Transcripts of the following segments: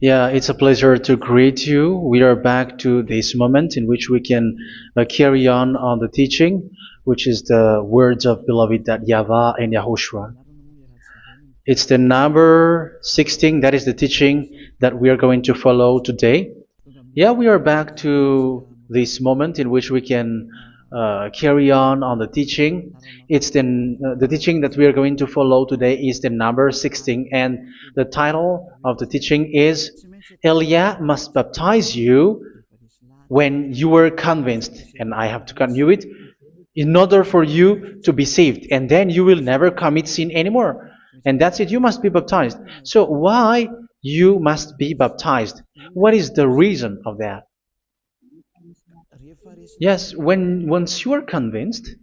Yeah, it's a pleasure to greet you. We are back to this moment in which we can carry on the teaching, which is the words of beloved that YAHVAH and YAHOSHUA. It's the number 16, that is the teaching that we are going to follow today. Yeah, we are back to this moment in which we can carry on the teaching. It's the teaching that we are going to follow today is the number 16, and the title of the teaching is Elia must baptize you when you were convinced, and I have to continue it, in order for you to be saved, and then you will never commit sin anymore. And that's it, you must be baptized. So why you must be baptized? What is the reason of that? Yes, when once you are convinced,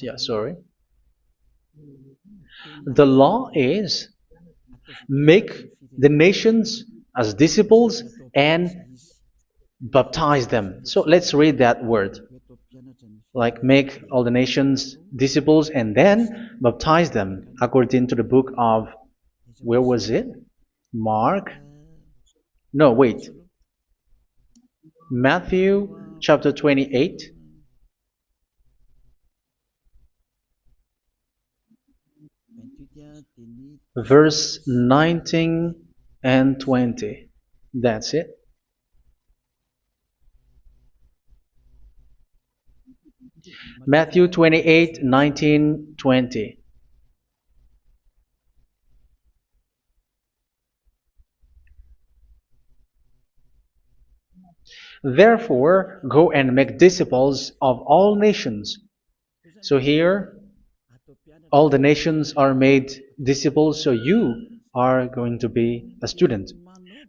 yeah, sorry, the law is make the nations as disciples and baptize them. So let's read that word. Like make all the nations disciples and then baptize them according to the book of, where was it? Mark? No, wait. Matthew chapter 28. Verse 19 and 20. That's it. Matthew 28, 19, 20. Therefore, go and make disciples of all nations. So here, all the nations are made disciples, so you are going to be a student.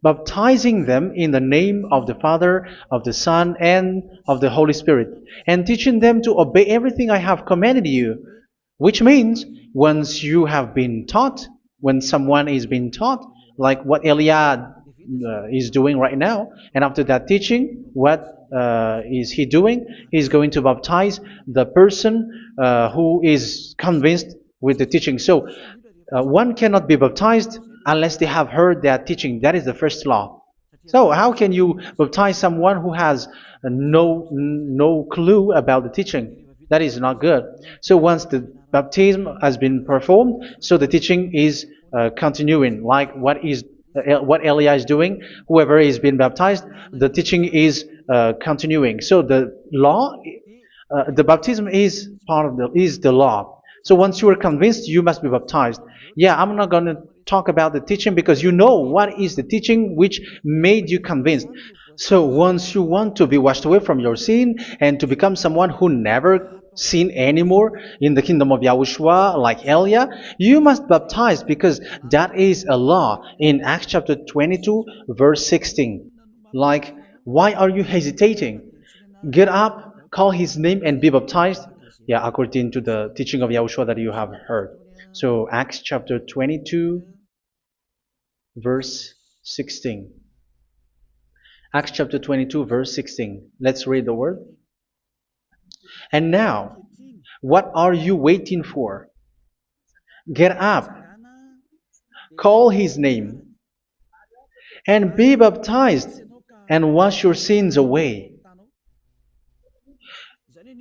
Baptizing them in the name of the Father, of the Son, and of the Holy Spirit, and teaching them to obey everything I have commanded you. Which means, once you have been taught, when someone is being taught, like what Eliad is doing right now, and after that teaching, what is he doing? He's going to baptize the person who is convinced with the teaching. So one cannot be baptized unless they have heard that teaching. That is the first law. So how can you baptize someone who has no clue about the teaching? That is not good. So once the baptism has been performed, so the teaching is continuing. Like what Elia is doing, whoever is being baptized, the teaching is continuing. So the law, the baptism is part of the law. So once you are convinced, you must be baptized. Yeah, I'm not going to talk about the teaching because you know what is the teaching which made you convinced. So once you want to be washed away from your sin and to become someone who never sin anymore in the kingdom of YAHOSHUA like Elia, you must baptize because that is a law in Acts chapter 22 verse 16. Like, why are you hesitating? Get up, call his name and be baptized. Yeah, according to the teaching of YAHOSHUA that you have heard. So Acts chapter 22 verse 16. Acts chapter 22 verse 16. Let's read the word. And now, what are you waiting for? Get up, call his name, and be baptized, and wash your sins away.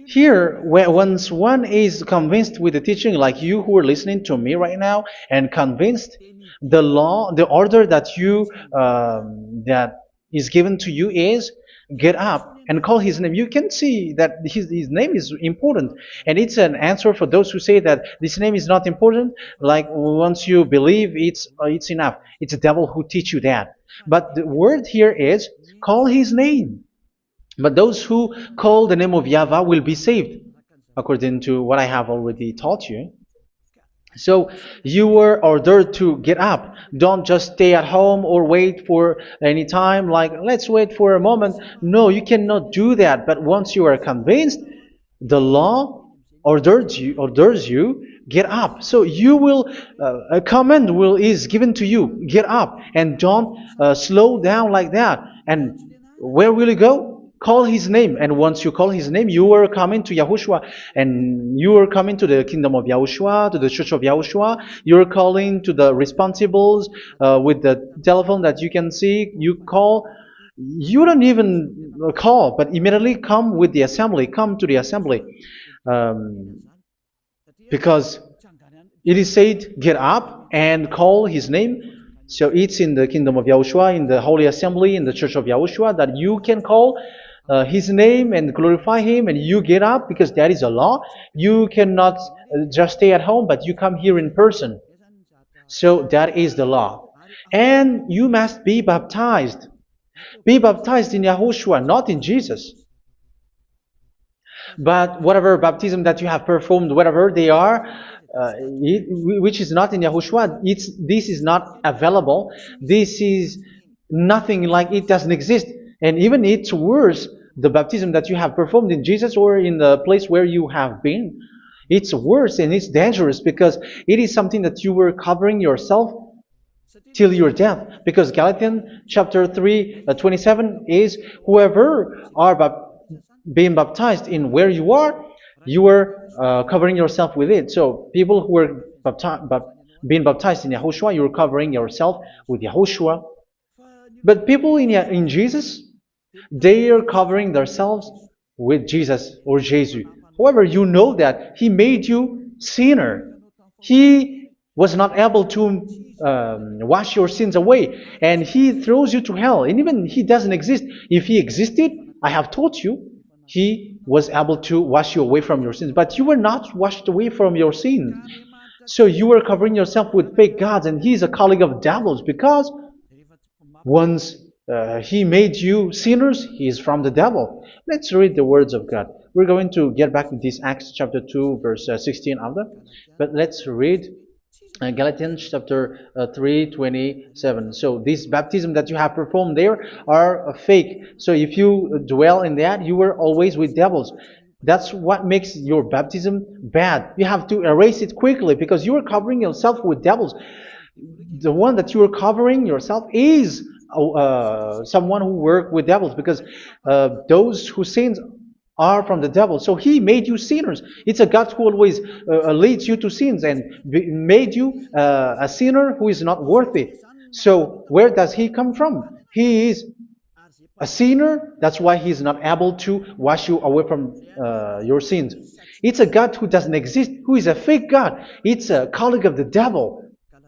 Here, once one is convinced with the teaching, like you who are listening to me right now, and convinced, the law, the order that that is given to you is get up and call his name. You can see that his name is important, and it's an answer for those who say that this name is not important. Like once you believe, it's enough. It's the devil who teach you that. But the word here is call his name. But those who call the name of YAHVAH will be saved, according to what I have already taught you. So you were ordered to get up. Don't just stay at home or wait for any time, like let's wait for a moment. No, you cannot do that. But once you are convinced, the law orders you get up. So you will a command is given to you, get up, and don't slow down like that. And where will you go? call his name. And once you call his name, you are coming to Yahushua. And you are coming to the kingdom of Yahushua, to the church of Yahushua. You are calling to the responsibles with the telephone that you can see. You call. You don't even call, but immediately come with the assembly. Come to the assembly. Um, because it is said, get up and call his name. So it's in the kingdom of Yahushua, in the holy assembly, in the church of Yahushua, that you can call his name and glorify him, and you get up, because that is a law. You cannot just stay at home, but you come here in person. So that is the law. And you must be baptized. Be baptized in Yahushua, not in Jesus. But whatever baptism that you have performed, whatever they are, which is not in Yahushua, this is not available. This is nothing, like it doesn't exist. And even it's worse, the baptism that you have performed in Jesus or in the place where you have been. It's worse and it's dangerous, because it is something that you were covering yourself till your death. Because Galatians chapter 3, 27 is, whoever are being baptized in where you are covering yourself with it. So people who were being baptized in Yahushua, you're covering yourself with Yahushua. But people in Jesus, they are covering themselves with Jesus or Jesus. However, you know that He made you sinner. He was not able to wash your sins away, and He throws you to hell. And even He doesn't exist. If He existed, I have told you, He was able to wash you away from your sins. But you were not washed away from your sins. So you were covering yourself with fake gods, and He is a colleague of devils, because once He made you sinners, He is from the devil. Let's read the words of God. We're going to get back to this Acts chapter 2, verse 16 after. But let's read Galatians chapter 3, 27. So this baptism that you have performed there are fake. So if you dwell in that, you were always with devils. That's what makes your baptism bad. You have to erase it quickly, because you are covering yourself with devils. The one that you are covering yourself is someone who worked with devils, because those who sins are from the devil. So He made you sinners. It's a God who always leads you to sins, and made you a sinner who is not worthy. So where does He come from? He is a sinner. That's why He is not able to wash you away from your sins. It's a God who doesn't exist, who is a fake God. It's a colleague of the devil.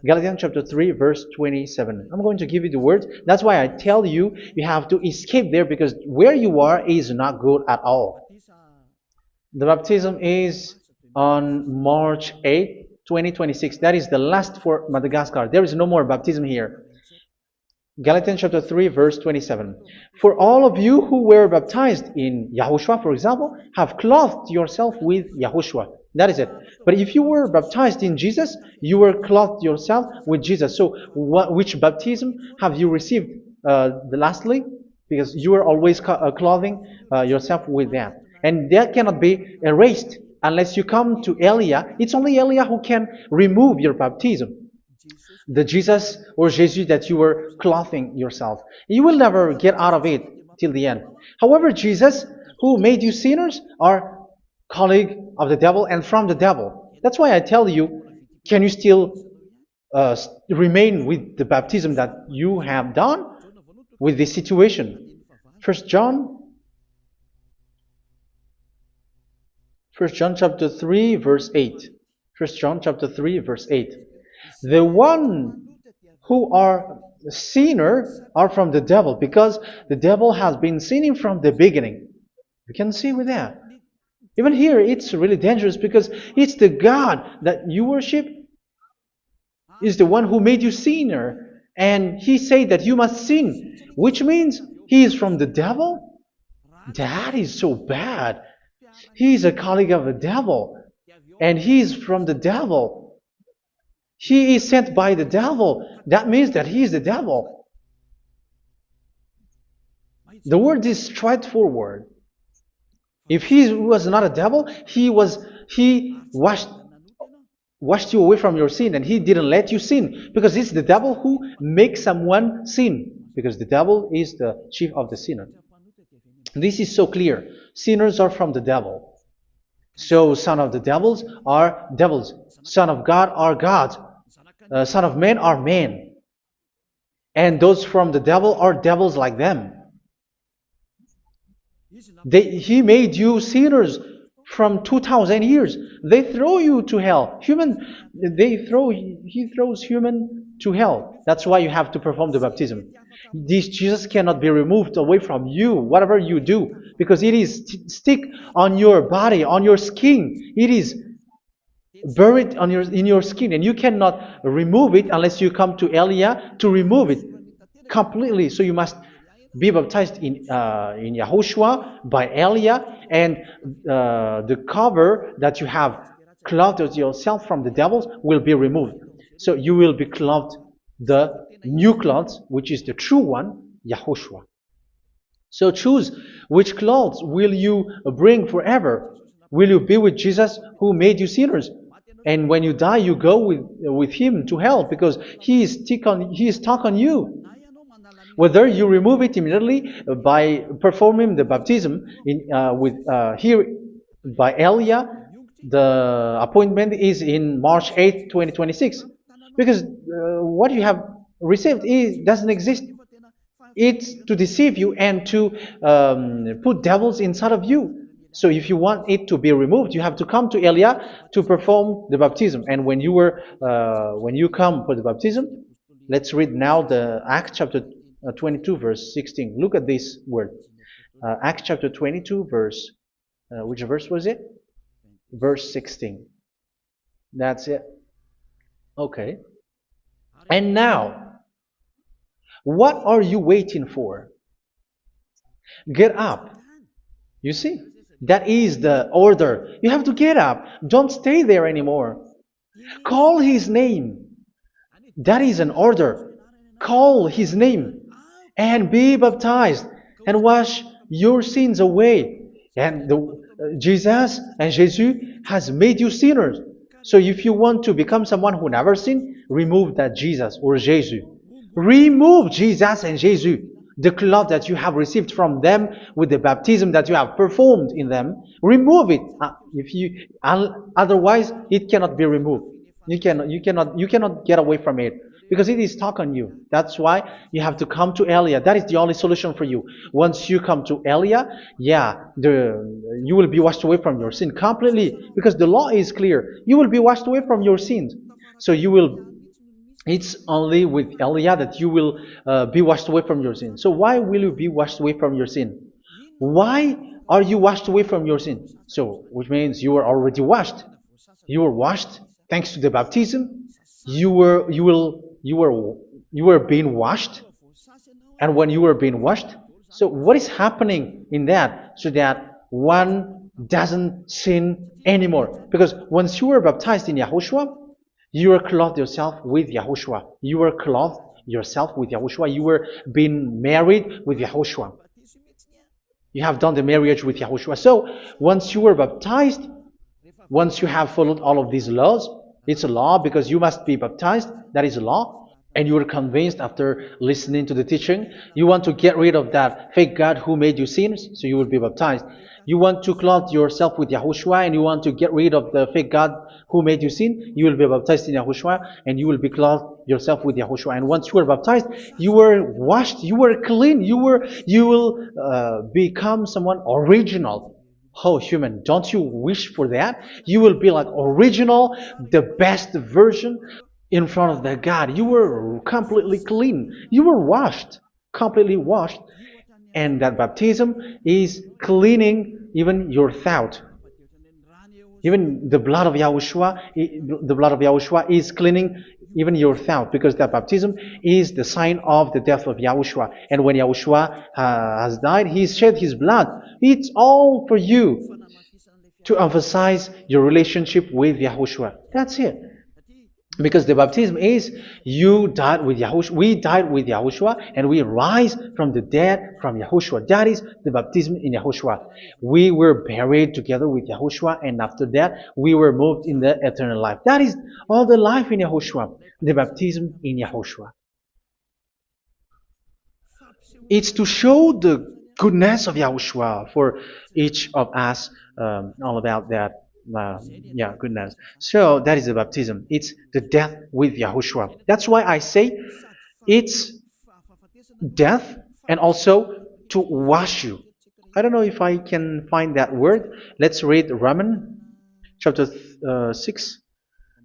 Galatians chapter 3, verse 27. I'm going to give you the words. That's why I tell you, you have to escape there, because where you are is not good at all. The baptism is on March 8, 2026. That is the last for Madagascar. There is no more baptism here. Galatians chapter 3, verse 27. For all of you who were baptized in Yahushua, for example, have clothed yourself with Yahushua. That is it. But if you were baptized in Jesus, you were clothed yourself with Jesus. So which baptism have you received lastly? Because you are always clothing yourself with that. And that cannot be erased unless you come to Eliah. It's only Eliah who can remove your baptism. The Jesus or Jesus that you were clothing yourself. You will never get out of it till the end. However, Jesus, who made you sinners, are colleague of the devil and from the devil. That's why I tell you, can you still remain with the baptism that you have done with this situation? First John chapter 3, verse 8. First John chapter 3, verse 8. The one who are sinner are from the devil, because the devil has been sinning from the beginning. You can see with that. Even here, it's really dangerous, because it's the God that you worship is the one who made you sinner. And He said that you must sin, which means He is from the devil. That is so bad. He is a colleague of the devil. And He is from the devil. He is sent by the devil. That means that He is the devil. The word is straightforward. If He was not a devil, He washed you away from your sin, and He didn't let you sin, because it's the devil who makes someone sin, because the devil is the chief of the sinner. This is so clear. Sinners are from the devil. So son of the devils are devils. Son of God are gods. Son of men are men. And those from the devil are devils like them. He made you sinners from 2,000 years. They throw you to hell. He throws human to hell. That's why you have to perform the baptism. This Jesus cannot be removed away from you, whatever you do, because it is stick on your body, on your skin. It is buried in your skin, and you cannot remove it unless you come to Elia to remove it completely. So you must be baptized in YAHOSHUA by Elia, and the cover that you have clothed yourself from the devils will be removed. So you will be clothed the new clothes, which is the true one, YAHOSHUA. So choose which clothes will you bring forever. Will you be with Jesus who made you sinners? And when you die, you go with him to hell because he is stuck on you. Whether you remove it immediately by performing the baptism here by Elia, the appointment is in March 8, 2026. Because what you have received doesn't exist. It's to deceive you and to put devils inside of you. So if you want it to be removed, you have to come to Elia to perform the baptism. And when you come for the baptism, let's read now the Acts chapter 22 verse 16. Look at this word. Acts chapter 22 verse, which verse was it? Verse 16. That's it. Okay. And now, what are you waiting for? Get up. You see? That is the order. You have to get up. Don't stay there anymore. Call his name. That is an order. Call his name and be baptized and wash your sins away. And Jesus has made you sinners. So if you want to become someone who never sinned, remove that Jesus or Jesus. Remove Jesus and Jesus, the cloth that you have received from them with the baptism that you have performed in them. Remove it. Otherwise, it cannot be removed. You cannot get away from it because it is stuck on you. That's why you have to come to Elia. That is the only solution for you. Once you come to Elia, you will be washed away from your sin completely because the law is clear. You will be washed away from your sins. So it's only with Elia that you will be washed away from your sin. So why will you be washed away from your sin? Why are you washed away from your sin? So, which means you were already washed. You were washed thanks to the baptism. You were being washed, and when you were being washed, so what is happening in that? So that one doesn't sin anymore. Because once you were baptized in YAHOSHUA, you were clothed yourself with YAHOSHUA. You were clothed yourself with YAHOSHUA. You were being married with YAHOSHUA. You have done the marriage with YAHOSHUA. So once you were baptized, once you have followed all of these laws, it's a law because you must be baptized. That is a law. And you are convinced after listening to the teaching, you want to get rid of that fake God who made you sinners, so you will be baptized. You want to clothe yourself with YAHOSHUA and you want to get rid of the fake God who made you sin, you will be baptized in YAHOSHUA and you will be clothed yourself with YAHOSHUA. And once you are baptized, you were washed, you were clean, you will become someone original. Oh, human, don't you wish for that? You will be like original, the best version in front of the God. You were completely clean. You were washed, completely washed. And that baptism is cleaning even your thought. Even the blood of YAHOSHUA is cleaning even your thought, because that baptism is the sign of the death of YAHOSHUA. And when YAHOSHUA has died, he shed his blood. It's all for you to emphasize your relationship with YAHOSHUA. That's it. Because the baptism is you died with YAHOSHUA, we died with YAHOSHUA, and we rise from the dead from YAHOSHUA. That is the baptism in YAHOSHUA. We were buried together with YAHOSHUA, and after that we were moved in the eternal life. That is all the life in YAHOSHUA, the baptism in YAHOSHUA. It's to show the goodness of Yahushua for each of us, all about that. Uh, yeah, goodness. So that is the baptism. It's the death with Yahushua. That's why I say it's death and also to wash you. I don't know if I can find that word. Let's read Romans chapter 6.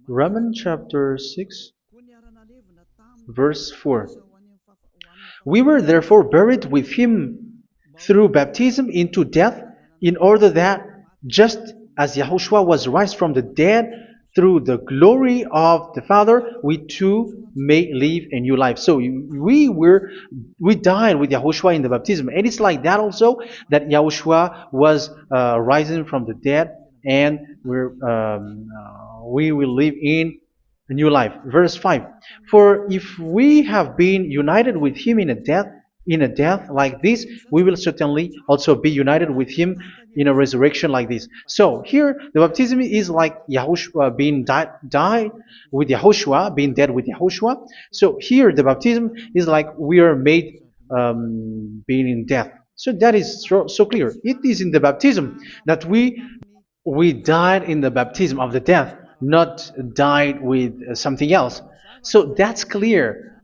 Romans chapter 6, verse 4. We were therefore buried with him through baptism into death, in order that, just as Yahushua was raised from the dead through the glory of the Father, we too may live a new life. So we died with Yahushua in the baptism, and it's like that also that Yahushua was rising from the dead, and we will live in a new life. Verse 5. For if we have been united with him in a death like this, we will certainly also be united with him in a resurrection like this. So here the baptism is like Yahushua being died with Yahushua, being dead with Yahushua. So here the baptism is like we are made being in death. So that is so clear. It is in the baptism that we died in the baptism of the death, not died with something else. So that's clear.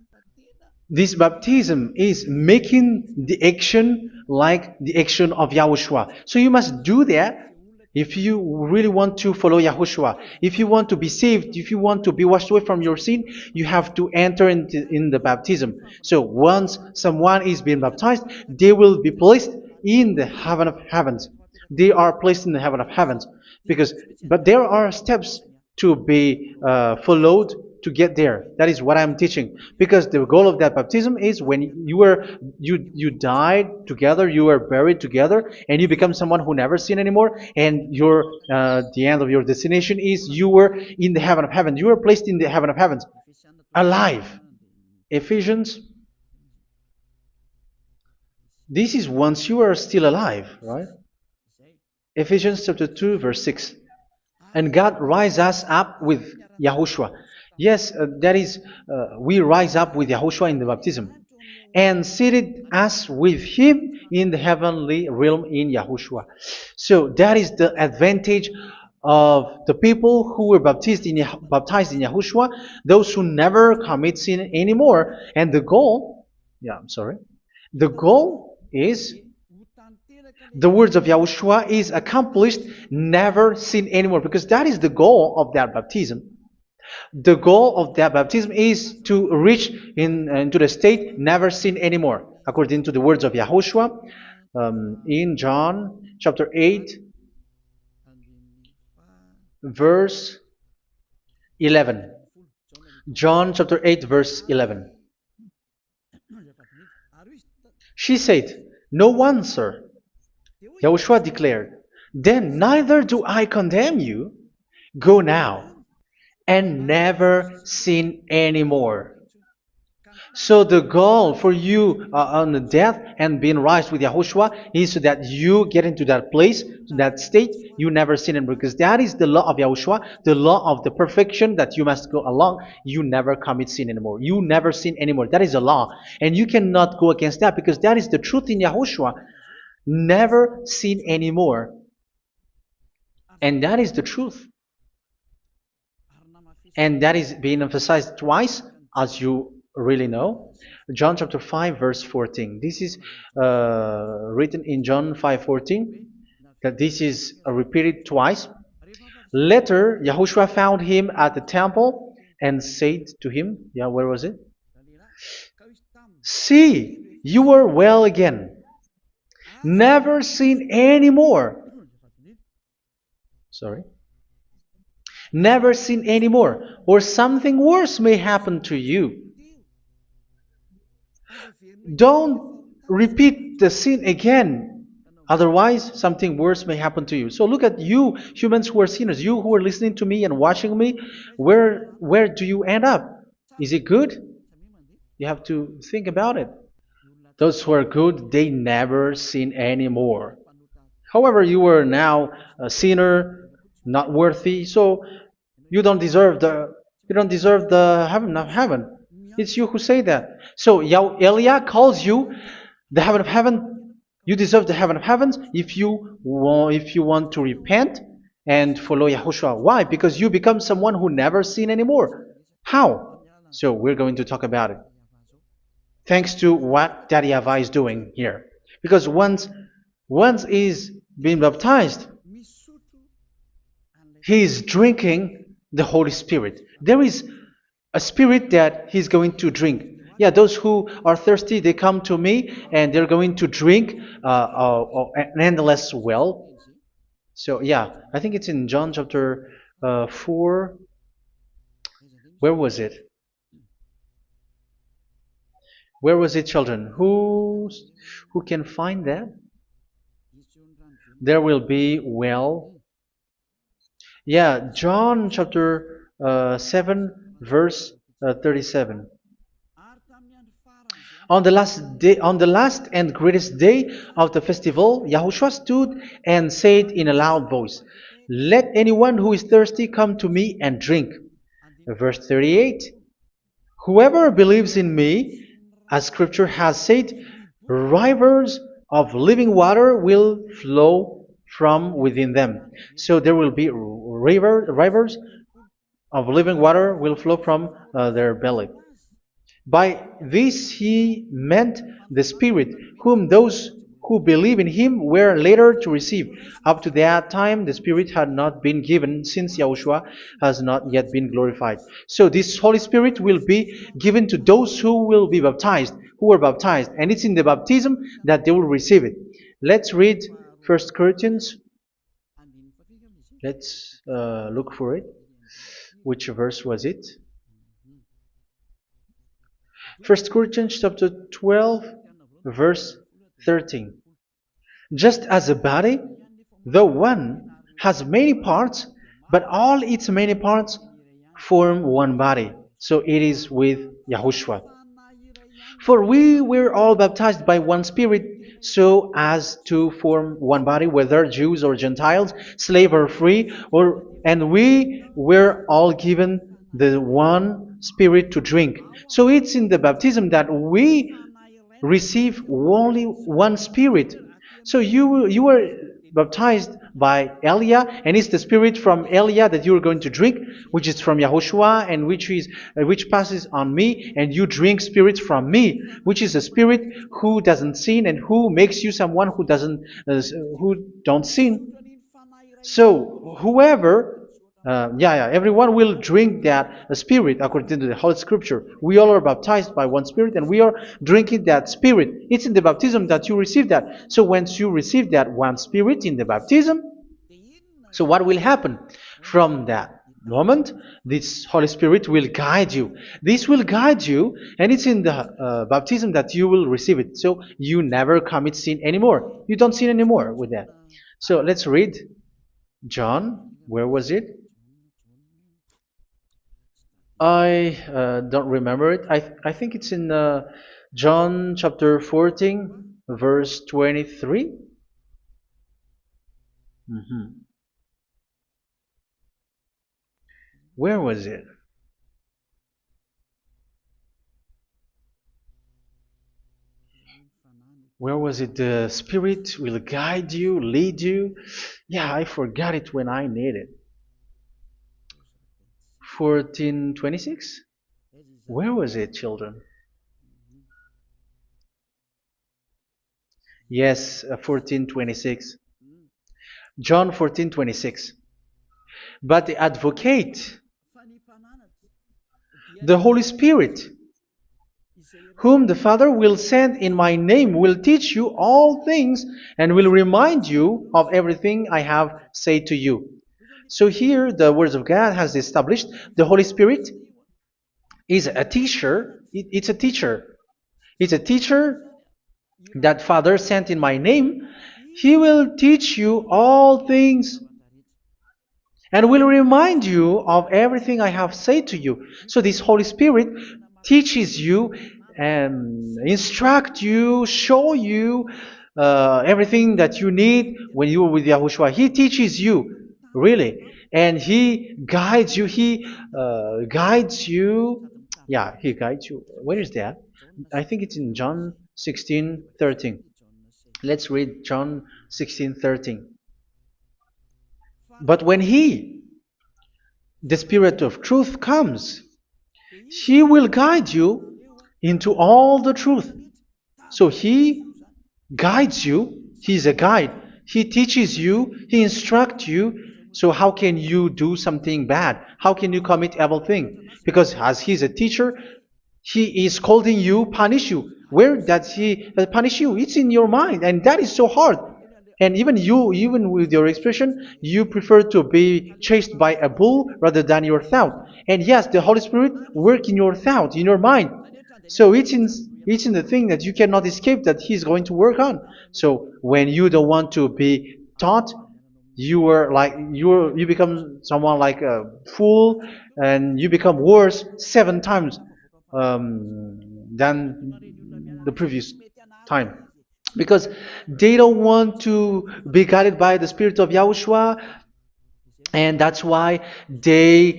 This baptism is making the action like the action of Yahushua. So you must do that if you really want to follow Yahushua. If you want to be saved, if you want to be washed away from your sin, you have to enter in the baptism. So once someone is being baptized, they will be placed in the heaven of heavens. They are placed in the heaven of heavens, but there are steps to be followed to get there. That is what I'm teaching. Because the goal of that baptism is when you died together, you were buried together, and you become someone who never sin anymore. And the end of your destination is you were in the heaven of heaven. You were placed in the heaven of heavens, alive. Ephesians. This is once you are still alive, right? Ephesians chapter 2, verse 6. And God rise us up with Yahushua. Yes, that is, we rise up with Yahushua in the baptism. And seated us with him in the heavenly realm in Yahushua. So that is the advantage of the people who were baptized in Yahushua, those who never commit sin anymore. And the goal, the goal is the words of Yahushua is accomplished, never sin anymore, because that is the goal of that baptism. The goal of that baptism is to reach into the state never sin anymore, according to the words of Yahushua in John chapter 8, verse 11. John chapter 8, verse 11. She said, "No one, sir." Yahushua declared, "Then neither do I condemn you. Go now and never sin anymore." So the goal for you on the death and being raised with Yahushua is so that you get into that place, to that state, you never sin anymore. Because that is the law of Yahushua, the law of the perfection that you must go along. You never commit sin anymore. You never sin anymore. That is a law. And you cannot go against that because that is the truth in Yahushua. Never sin anymore. And that is the truth. And that is being emphasized twice, as you really know. John chapter 5, verse 14. This is written in John 5:14. That this is repeated twice. Later, Yahushua found him at the temple and said to him, where was it? "See, you are well again. Never sin anymore." Sorry. Never sin anymore, or something worse may happen to you. Don't repeat the sin again. Otherwise, something worse may happen to you. So look at you, humans who are sinners, you who are listening to me and watching me. Where do you end up? Is it good? You have to think about it. Those who are good, they never sin anymore. However, you are now a sinner, not worthy, so you don't deserve the heaven of heaven. It's you who say that. So Elia calls you the heaven of heaven You deserve the heaven of heavens if you want to repent and follow Yahushua. Why? Because you become someone who never sin anymore. How? So we're going to talk about it. Thanks to what Daddy Ava is doing here. Because once he's been baptized, he is drinking the Holy Spirit. There is a spirit that he's going to drink. Yeah, those who are thirsty, they come to me and they're going to drink an endless well. So, yeah, I think it's in John chapter 4. Where was it? Where was it, children? Who can find that? There will be well. Yeah, John chapter 7, verse 37. On the last and greatest day of the festival, Yahushua stood and said in a loud voice, "Let anyone who is thirsty come to me and drink." Verse 38. Whoever believes in me, as scripture has said, rivers of living water will flow from within them. So there will be rivers of living water will flow from their belly. By this he meant the Spirit, whom those who believe in him were later to receive. Up to that time, the Spirit had not been given, since Yahushua has not yet been glorified. So this Holy Spirit will be given to those who will be baptized, who were baptized, and it's in the baptism that they will receive it. Let's read 1 Corinthians. Let's look for it. Which verse was it? 1 Corinthians chapter 12, verse 13. Just as a body, though one, has many parts, but all its many parts form one body. So it is with Yahushua. For we were all baptized by one Spirit, so as to form one body, whether Jews or Gentiles, slave or free, and we were all given the one Spirit to drink. So it's in the baptism that we receive only one Spirit. So you were baptized by Elia, and it's the Spirit from Elia that you are going to drink, which is from Yahushua, and which passes on me, and you drink Spirit from me, which is a Spirit who doesn't sin and who makes you someone who don't sin. So whoever, everyone will drink that Spirit according to the Holy Scripture. We all are baptized by one Spirit, and we are drinking that Spirit. It's in the baptism that you receive that. So once you receive that one Spirit in the baptism, so what will happen from that moment? This Holy Spirit will guide you. This will guide you, and it's in the baptism that you will receive it. So you never commit sin anymore. You don't sin anymore with that. So let's read John. Where was it? I don't remember it. I think it's in John chapter 14, verse 23. Where was it? Where was it? The Spirit will guide you, lead you. Yeah, I forgot it when I need it. 14:26? Where was it, children? Yes, 14:26. John 14:26. But the advocate, the Holy Spirit, whom the Father will send in my name, will teach you all things and will remind you of everything I have said to you. So here the words of God has established the Holy Spirit is a teacher. It's a teacher. It's a teacher that Father sent in my name. He will teach you all things and will remind you of everything I have said to you. So this Holy Spirit teaches you and instruct you, show you everything that you need when you are with Yahushua. He teaches you, really. And He guides you. He guides you. Yeah, He guides you. Where is that? I think it's in John 16:13. Let's read John 16:13. But when He, the Spirit of truth, comes, He will guide you into all the truth. So He guides you. He's a guide. He teaches you. He instructs you. So how can you do something bad? How can you commit evil thing? Because as He's a teacher, He is scolding you, punish you. Where does He punish you? It's in your mind, and that is so hard. And even you, even with your expression, you prefer to be chased by a bull rather than your thought. And yes, the Holy Spirit work in your thought, in your mind. So it's in the thing that you cannot escape that He's going to work on. So when you don't want to be taught, you become someone like a fool, and you become worse 7 times than the previous time, because they don't want to be guided by the Spirit of Yahushua, and that's why they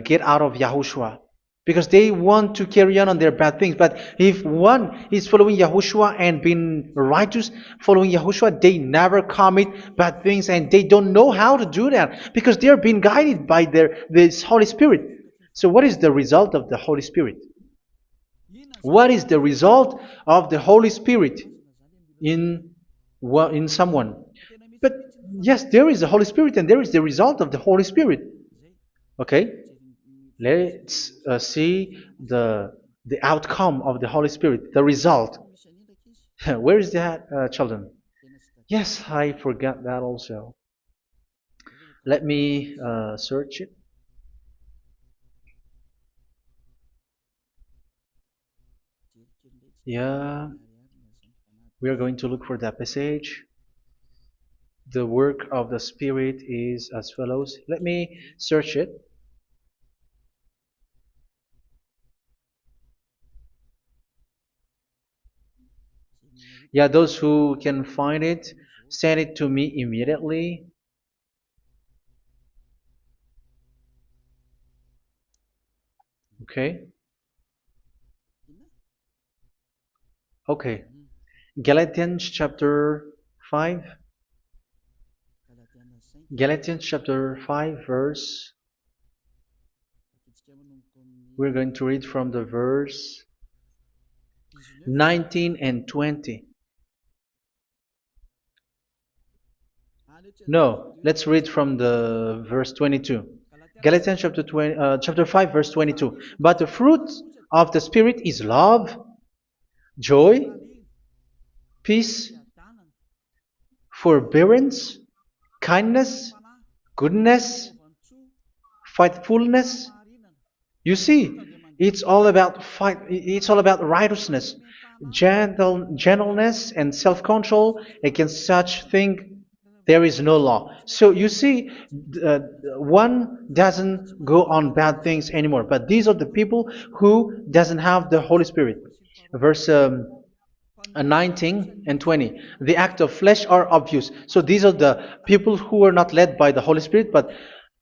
get out of Yahushua, because they want to carry on their bad things. But if one is following Yahushua and being righteous, following Yahushua, they never commit bad things, and they don't know how to do that because they are being guided by this Holy Spirit. So what is the result of the Holy Spirit? What is the result of the Holy Spirit in in someone? But yes, there is the Holy Spirit, and there is the result of the Holy Spirit. Okay, let's see the outcome of the Holy Spirit, the result. Where is that, children? Yes, I forgot that also. Let me search it. Yeah, we are going to look for that passage. The work of the Spirit is as follows. Let me search it. Yeah, those who can find it, send it to me immediately. Okay. Okay. Galatians chapter 5. Galatians chapter 5 verse. We're going to read from the verse 19 and 20. No, let's read from the verse 22. Galatians chapter 5 verse 22. But the fruit of the Spirit is love, joy, peace, forbearance, kindness, goodness, faithfulness. You see, it's all about fight. It's all about righteousness, gentleness, and self-control. Against such thing, there is no law. So you see, uh, one doesn't go on bad things anymore. But these are the people who doesn't have the Holy Spirit. Verse 19 and 20. The act of flesh are obvious. So these are the people who are not led by the Holy Spirit, but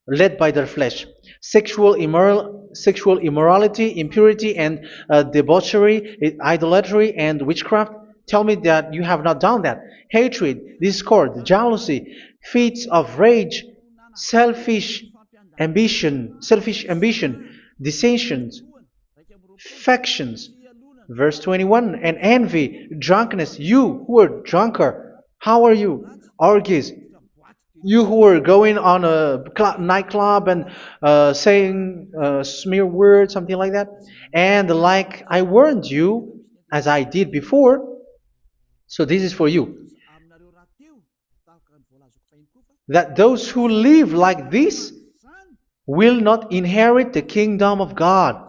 led by their flesh. Sexual immorality, impurity, and debauchery, idolatry, and witchcraft. Tell me that you have not done that. Hatred, discord, jealousy, fits of rage, selfish ambition, dissensions, factions. Verse 21, and envy, drunkenness. You who are drunkard, how are you? Orgies. You who are going on a nightclub and saying smear words, something like that. And like I warned you, as I did before, so this is for you, that those who live like this will not inherit the kingdom of God.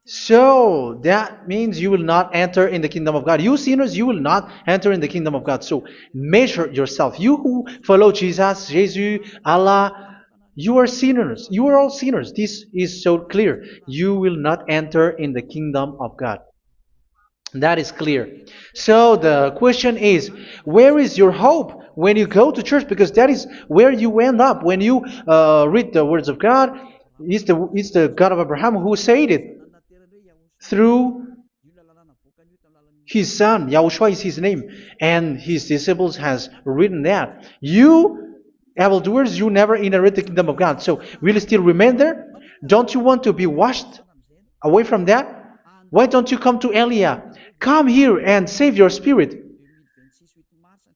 So that means you will not enter in the kingdom of God. You sinners, you will not enter in the kingdom of God. So measure yourself. You who follow Jesus, Allah, you are sinners. You are all sinners. This is so clear. You will not enter in the kingdom of God. That is clear. So the question is, where is your hope when you go to church? Because that is where you end up when you read the words of God. It's the God of Abraham who said it through His son, Yahushua is his name, and his disciples has written that. You, evildoers, you never inherit the kingdom of God. So will you still remain there? Don't you want to be washed away from that? Why don't you come to Elia? Come here and save your spirit.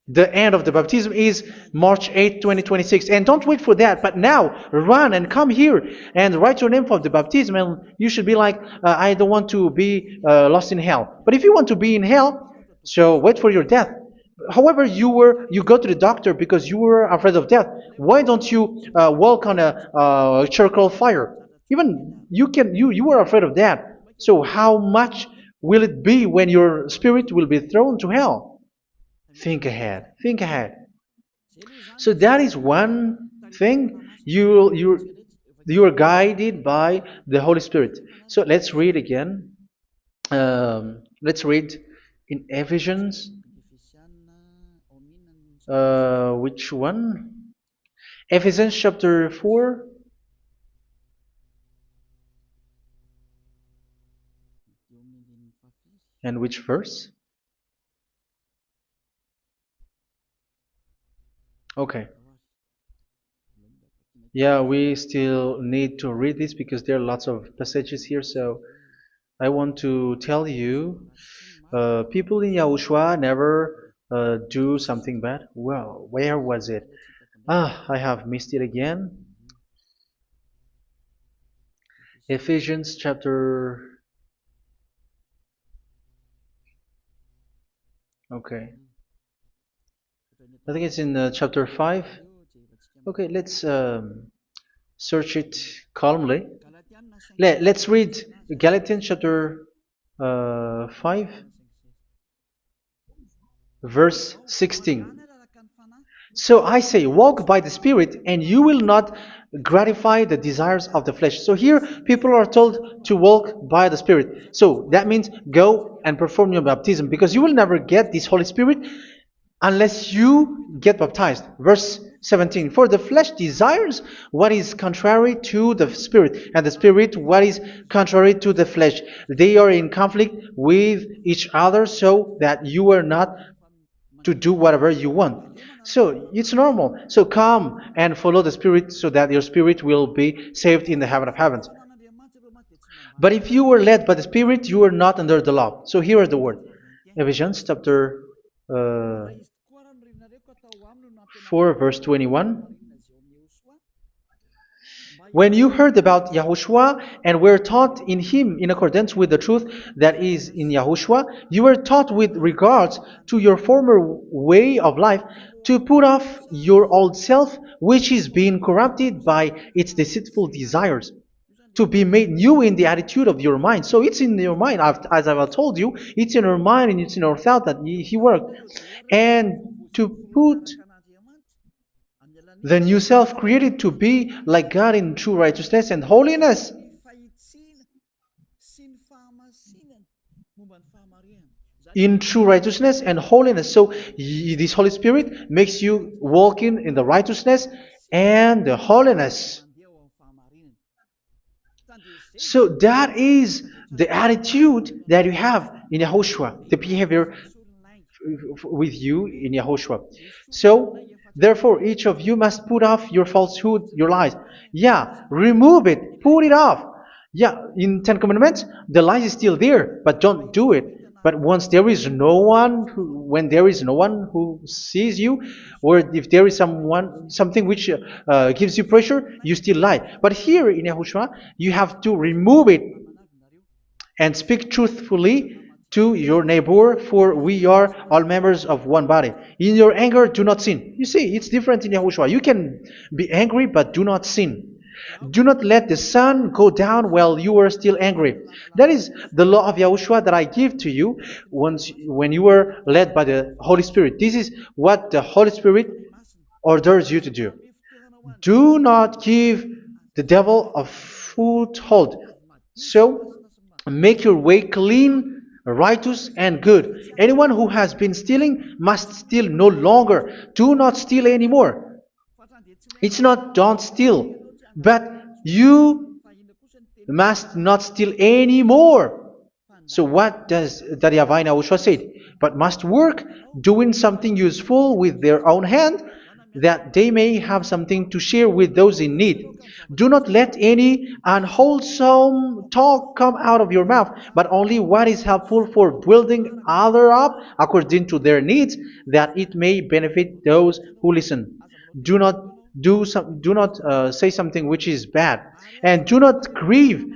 The end of the baptism is March 8th, 2026. And don't wait for that, but now run and come here and write your name for the baptism. And you should be like, I don't want to be lost in hell. But if you want to be in hell, so wait for your death. However, you go to the doctor because you were afraid of death. Why don't you walk on a charcoal fire? Even you were afraid of that. So how much will it be when your spirit will be thrown to hell? Think ahead. Think ahead. So that is one thing. You are guided by the Holy Spirit. So let's read again. Let's read in Ephesians. Which one? Ephesians chapter 4. And which verse? Okay. Yeah, we still need to read this because there are lots of passages here. So I want to tell you, people in Yahushua never do something bad. Well, where was it? I have missed it again. Ephesians chapter. Okay. I think it's in chapter 5. Okay, let's search it calmly. Let's read Galatians chapter 5, verse 16. So I say, walk by the Spirit, and you will not gratify the desires of the flesh. So here, people are told to walk by the Spirit. So that means go and perform your baptism, because you will never get this Holy Spirit unless you get baptized. Verse 17. For the flesh desires what is contrary to the Spirit, and the Spirit what is contrary to the flesh. They are in conflict with each other, so that you are not to do whatever you want. So it's normal. So come and follow the Spirit so that your spirit will be saved in the heaven of heavens. But if you were led by the Spirit, you are not under the law. So here are the word. Ephesians chapter 4 verse 21. When you heard about Yahushua and were taught in him in accordance with the truth that is in Yahushua, you were taught with regards to your former way of life to put off your old self, which is being corrupted by its deceitful desires, to be made new in the attitude of your mind. So it's in your mind, as I've told you, it's in your mind and it's in your thought that he worked. And to put the new self created to be like God in true righteousness and holiness. In true righteousness and holiness. So this Holy Spirit makes you walk in the righteousness and the holiness. So that is the attitude that you have in Yahushua, the behavior with you in Yahushua. So therefore, each of you must put off your falsehood, your lies. Yeah, remove it, put it off. Yeah, in Ten Commandments, the lie is still there, but don't do it. But once there is no one, when there is no one who sees you, or if there is something which gives you pressure, you still lie. But here in Yahushua, you have to remove it and speak truthfully to your neighbor, for we are all members of one body. In your anger, do not sin. You see, it's different in Yahushua. You can be angry, but do not sin. Do not let the sun go down while you are still angry. That is the law of Yahushua that I give to you when you were led by the Holy Spirit. This is what the Holy Spirit orders you to do. Do not give the devil a foothold. So, make your way clean, righteous, and good. Anyone who has been stealing must steal no longer. Do not steal anymore. It's not don't steal, but you must not steal anymore. So what does the YAHVAH in YAHOSHUA say? But must work doing something useful with their own hand, that they may have something to share with those in need. Do not let any unwholesome talk come out of your mouth, but only what is helpful for building other up according to their needs, that it may benefit those who listen. Do not do not say something which is bad, and do not grieve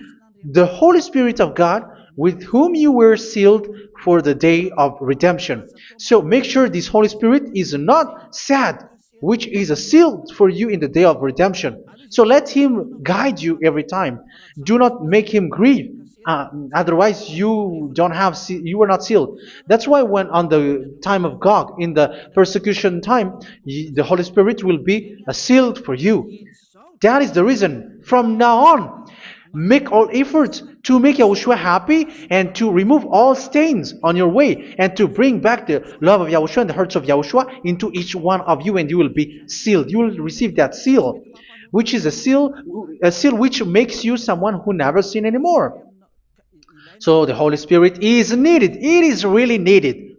the Holy Spirit of God, with whom you were sealed for the day of redemption. So make sure this Holy Spirit is not sad, which is a seal for you in the day of redemption. So let Him guide you every time. Do not make Him grieve. Otherwise, you are not sealed. That's why when on the time of God, in the persecution time, the Holy Spirit will be a seal for you. That is the reason. From now on, make all efforts to make Yahushua happy and to remove all stains on your way and to bring back the love of Yahushua and the hearts of Yahushua into each one of you, and you will be sealed. You will receive that seal, which is a seal which makes you someone who never sin anymore. So the Holy Spirit is needed. It is really needed.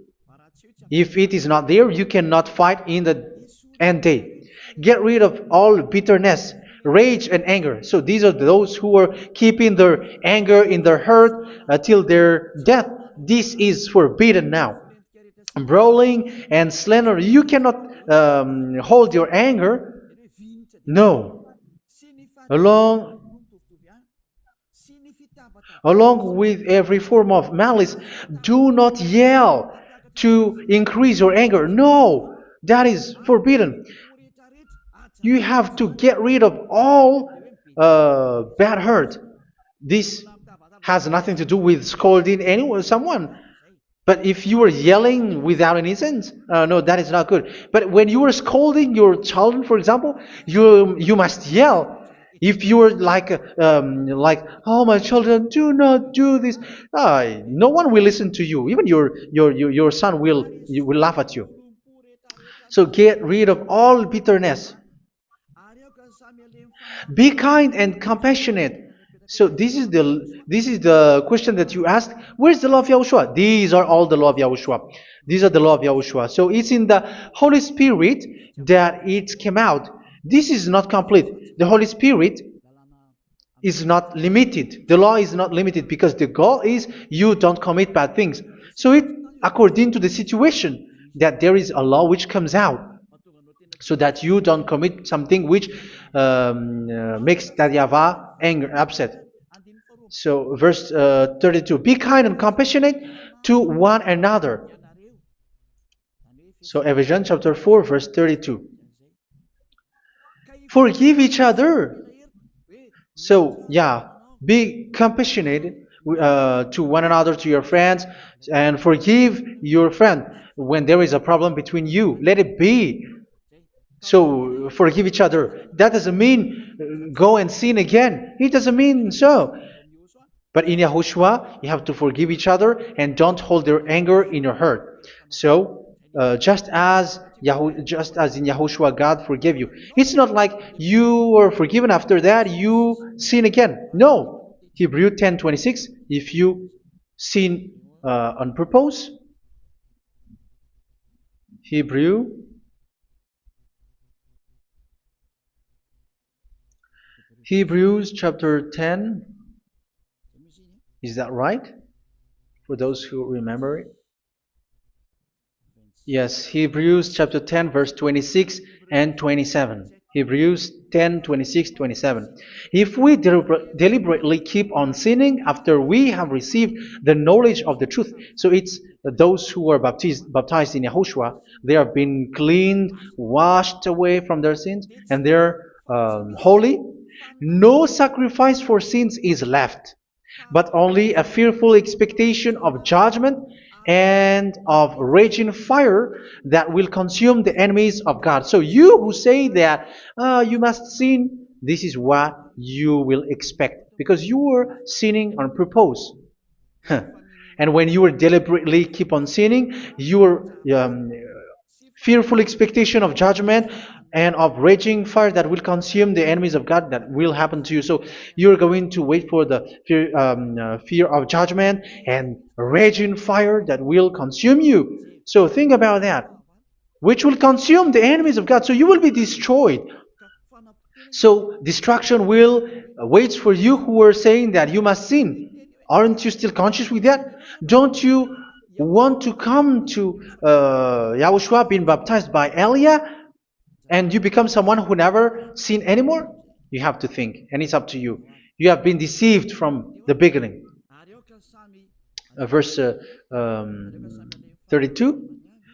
If it is not there, you cannot fight in the end day. Get rid of all bitterness, rage, and anger. So these are those who are keeping their anger in their heart till their death. This is forbidden now. Brawling and slander. You cannot hold your anger. No. Along Along with every form of malice, do not yell to increase your anger. No, that is forbidden. You have to get rid of all bad hurt. This has nothing to do with scolding anyone, someone. But if you are yelling without any sense, no, that is not good. But when you are scolding your children, for example, you must yell. If you are like, oh my children, do not do this, no one will listen to you. Even your son will laugh at you. So get rid of all bitterness. Be kind and compassionate. So this is the question that you asked. Where's the law of Yahushua? These are all the law of Yahushua. These are the law of Yahushua. So it's in the Holy Spirit that it came out. This is not complete. The Holy Spirit is not limited. The law is not limited because the goal is you don't commit bad things. So it according to the situation that there is a law which comes out, so that you don't commit something which makes that YAHVAH angry, upset. So verse 32, be kind and compassionate to one another. So Ephesians chapter 4 verse 32. Forgive each other. So yeah, be compassionate to one another, to your friends, and forgive your friend when there is a problem between you. Let it be. So forgive each other. That doesn't mean go and sin again. It doesn't mean so. But in Yahushua, you have to forgive each other and don't hold their anger in your heart. So just as in Yahushua, God forgave you. It's not like you were forgiven after that you sin again. No. Hebrew 10:26. If you sin on purpose, Hebrews chapter 10. Is that right? For those who remember it? Yes, Hebrews chapter 10 verse 26 and 27. Hebrews 10, 26, 27. If we deliberately keep on sinning after we have received the knowledge of the truth, so it's those who are baptized in Yahushua, they have been cleaned, washed away from their sins, and they're holy. No sacrifice for sins is left, but only a fearful expectation of judgment and of raging fire that will consume the enemies of God. So you who say that you must sin, this is what you will expect, because you were sinning on purpose. And when you were deliberately keep on sinning, your fearful expectation of judgment and of raging fire that will consume the enemies of God that will happen to you. So you're going to wait for the fear of judgment and raging fire that will consume you. So think about that, which will consume the enemies of God. So you will be destroyed. So destruction will wait for you who are saying that you must sin. Aren't you still conscious with that? Don't you want to come to Yahushua being baptized by Elia and you become someone who never sin anymore? You have to think, and it's up to you. You have been deceived from the beginning. Verse 32.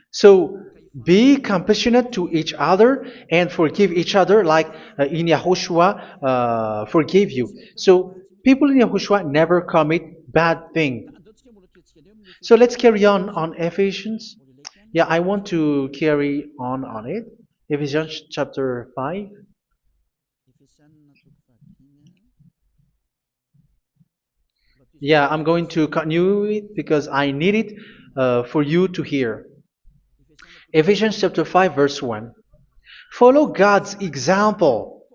So be compassionate to each other and forgive each other like in Yahushua forgave you. So people in Yahushua never commit bad thing. So let's carry on Ephesians. Yeah, I want to carry on it. Ephesians chapter 5. Yeah, I'm going to continue it because I need it for you to hear. Ephesians chapter 5 verse 1. Follow God's example.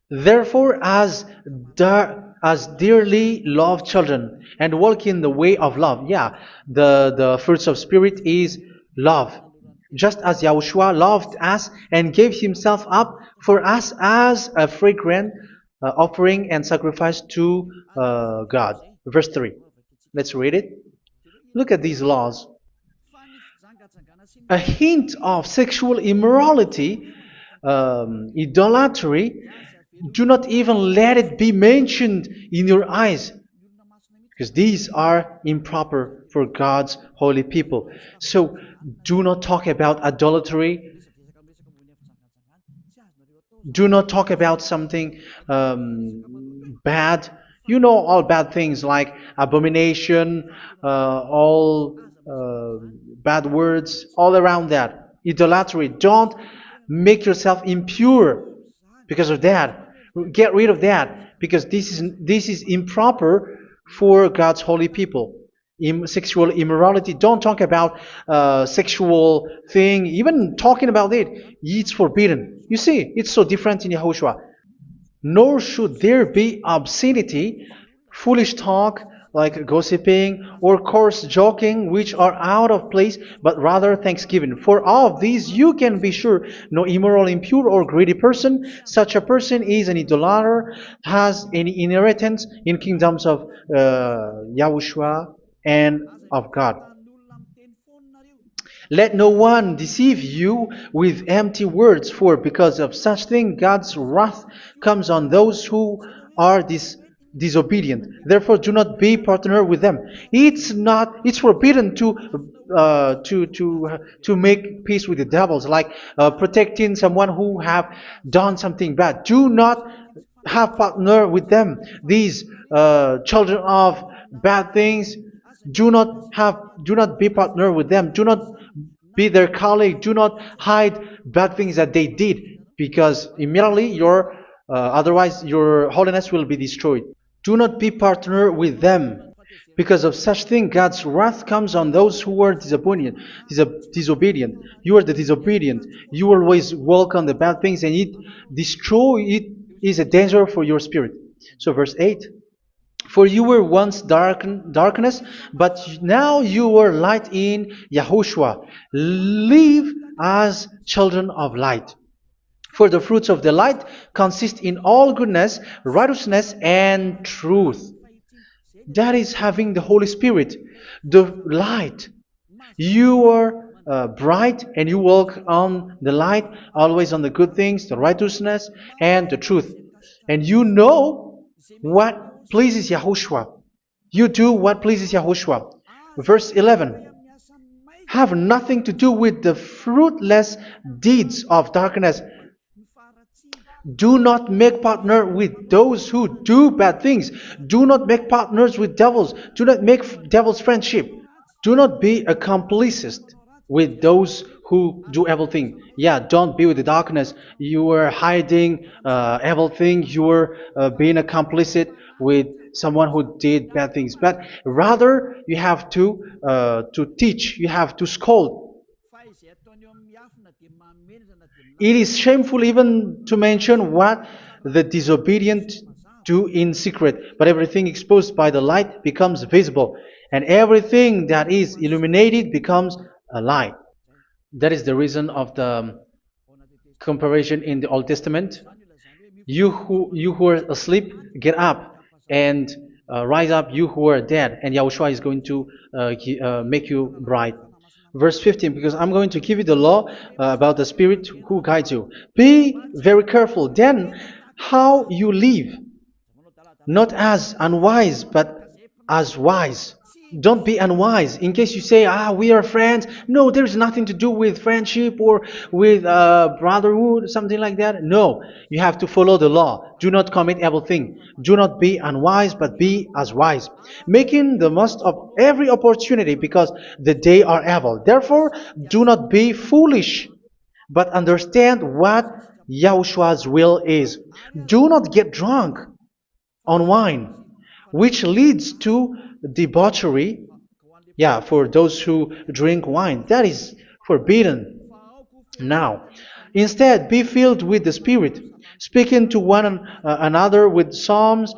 Therefore, as dearly loved children, and walk in the way of love. Yeah, the fruits of spirit is love. Just as Yahushua loved us and gave himself up for us as a fragrant offering and sacrifice to God. Verse 3. Let's read it. Look at these laws. A hint of sexual immorality, idolatry, do not even let it be mentioned in your eyes, because these are improper for God's holy people. So do not talk about idolatry. Do not talk about something bad. You know all bad things like abomination, all bad words, all around that. Idolatry. Don't make yourself impure because of that. Get rid of that because this is improper for God's holy people. Sexual immorality. Don't talk about sexual thing. Even talking about it, it's forbidden. You see, it's so different in Yahushua. Nor should there be obscenity, foolish talk like gossiping or coarse joking, which are out of place, but rather thanksgiving. For of these you can be sure: no immoral, impure, or greedy person, such a person is an idolater, has any inheritance in kingdoms of Yahushua and of God. Let no one deceive you with empty words, for because of such thing God's wrath comes on those who are disobedient. Therefore, do not be partner with them. It's forbidden to make peace with the devils, like protecting someone who have done something bad. Do not have partner with them. These children of bad things, do not be partner with them. Do not be their colleague. Do not hide bad things that they did, because immediately otherwise your holiness will be destroyed. Do not be partner with them. Because of such thing, God's wrath comes on those who are disobedient. You are the disobedient. You always walk on the bad things, and it is a danger for your spirit. So verse 8. For you were once darkness, but now you are light in Yahushua. Live as children of light. For the fruits of the light consist in all goodness, righteousness, and truth. That is having the Holy Spirit, the light. You are bright and you walk on the light, always on the good things, the righteousness, and the truth. And you know what pleases Yahushua. You do what pleases Yahushua. Verse 11. Have nothing to do with the fruitless deeds of darkness. Do not make partner with those who do bad things. Do not make partners with devils. Do not make devil's friendship. Do not be accomplices with those who do evil thing. Yeah, don't be with the darkness. You are hiding evil thing. You are being a complicit with someone who did bad things. But rather, you have to teach. You have to scold. It is shameful even to mention what the disobedient do in secret, but everything exposed by the light becomes visible, and everything that is illuminated becomes a light. That is the reason of the comparison in the Old Testament. You who are asleep, get up and rise up, you who are dead, and Yahushua is going to make you bright. Verse 15, because I'm going to give you the law about the Spirit who guides you. Be very careful then how you live, not as unwise, but as wise. Don't be unwise. In case you say, we are friends. No, there's nothing to do with friendship or with brotherhood, something like that. No, you have to follow the law. Do not commit evil thing. Do not be unwise, but be as wise, making the most of every opportunity because the day are evil. Therefore, do not be foolish, but understand what Yahushua's will is. Do not get drunk on wine, which leads to debauchery. Yeah, for those who drink wine, that is forbidden now. Instead, be filled with the Spirit, speaking to one another with psalms,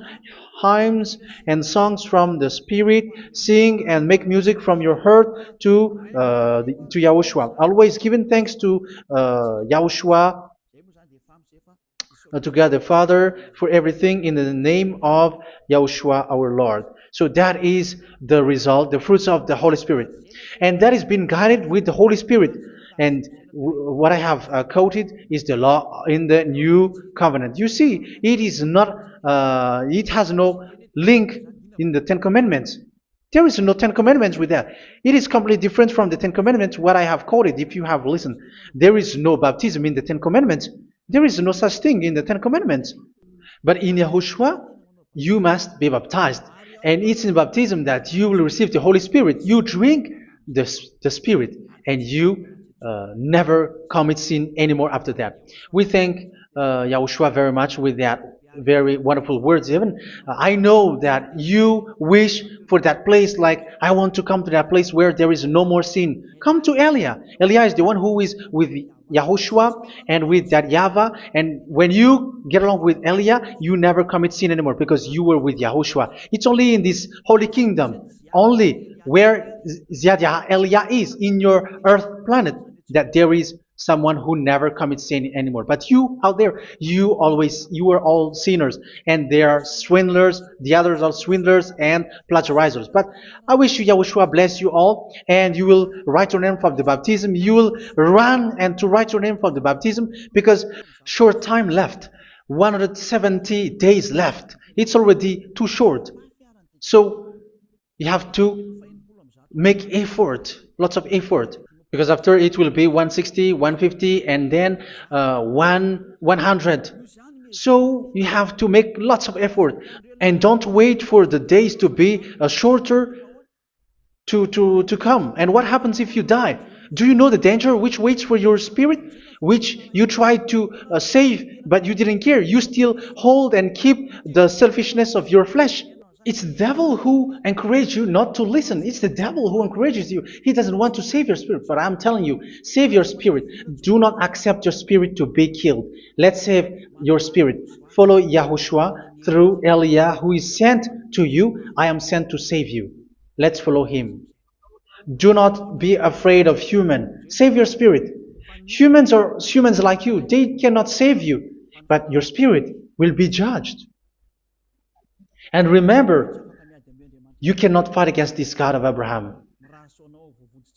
hymns, and songs from the Spirit. Sing and make music from your heart to Yahushua. Always giving thanks to Yahushua, to God the Father, for everything in the name of Yahushua our Lord. So that is the result, the fruits of the Holy Spirit. And that is being guided with the Holy Spirit. And what I have quoted is the law in the new covenant. You see, it is not, it has no link in the Ten Commandments. There is no Ten Commandments with that. It is completely different from the Ten Commandments, what I have quoted, if you have listened. There is no baptism in the Ten Commandments. There is no such thing in the Ten Commandments. But in Yahushua, you must be baptized. And it's in baptism that you will receive the Holy Spirit. You drink the Spirit, and you never commit sin anymore after that. We thank Yahushua very much with that very wonderful words. Even I know that you wish for that place, like I want to come to that place where there is no more sin. Come to Elia. Elia is the one who is with Yahushua and with that YAHVAH. And when you get along with Elia, you never commit sin anymore because you were with Yahushua. It's only in this holy kingdom, only where Ziad Elia is, in your earth planet, that there is someone who never commits sin anymore. But you out there, you are all sinners, and they are swindlers. The others are swindlers and plagiarizers. But I wish you, Yahushua, bless you all, and you will write your name for the baptism. You will run and to write your name for the baptism, because short time left, 170 days left. It's already too short. So you have to make effort, lots of effort. Because after it will be 160, 150, and then 100. So you have to make lots of effort. And don't wait for the days to be shorter to come. And what happens if you die? Do you know the danger which waits for your spirit? Which you tried to save, but you didn't care. You still hold and keep the selfishness of your flesh. It's the devil who encourages you not to listen. It's the devil who encourages you. He doesn't want to save your spirit. But I'm telling you, save your spirit. Do not accept your spirit to be killed. Let's save your spirit. Follow Yahushua through Elia, who is sent to you. I am sent to save you. Let's follow him. Do not be afraid of human. Save your spirit. Humans are humans like you. They cannot save you. But your spirit will be judged. And remember, you cannot fight against this God of Abraham.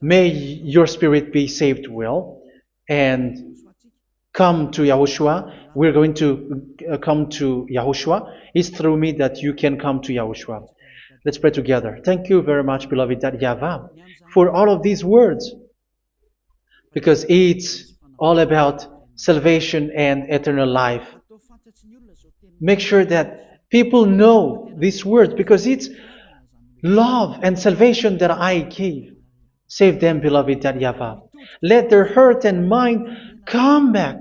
May your spirit be saved well and come to Yahushua. We're going to come to Yahushua. It's through me that you can come to Yahushua. Let's pray together. Thank you very much, beloved YAHVAH, for all of these words, because it's all about salvation and eternal life. Make sure that people know these words, because it's love and salvation that I gave. Save them, beloved YAHVAH. Let their heart and mind come back,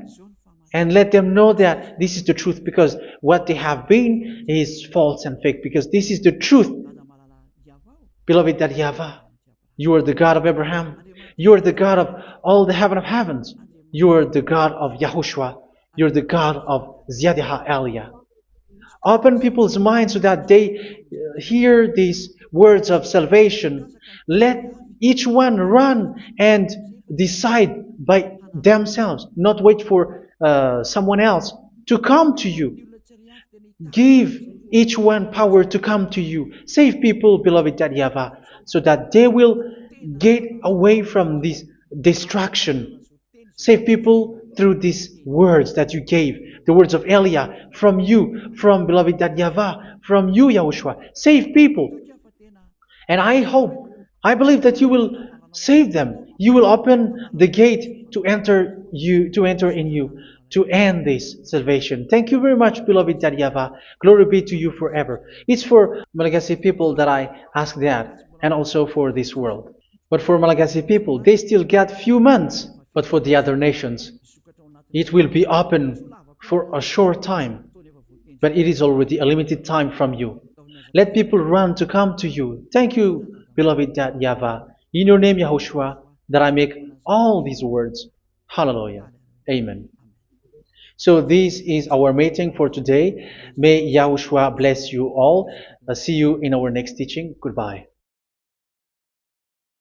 and let them know that this is the truth, because what they have been is false and fake, because this is the truth. Beloved YAHVAH, you are the God of Abraham. You are the God of all the heaven of heavens. You are the God of YAHOSHUA. You're the God of Ziyadiha Aliyah. Open people's minds so that they hear these words of salvation. Let each one run and decide by themselves, not wait for someone else to come to you. Give each one power to come to you. Save people, beloved YAHVAH, so that they will get away from this distraction. Save people through these words that you gave, the words of Elia, from you, from beloved YAHVAH, from you, Yahushua. Save people. And I hope, I believe that you will save them. You will open the gate to enter in you, to end this salvation. Thank you very much, beloved YAHVAH. Glory be to you forever. It's for Malagasy people that I ask that, and also for this world. But for Malagasy people, they still get few months. But for the other nations, it will be open for a short time. But it is already a limited time from you. Let people run to come to you. Thank you, beloved YAHVAH. In your name, Yahushua, that I make all these words. Hallelujah. Amen. So this is our meeting for today. May Yahushua bless you all. See you in our next teaching. Goodbye.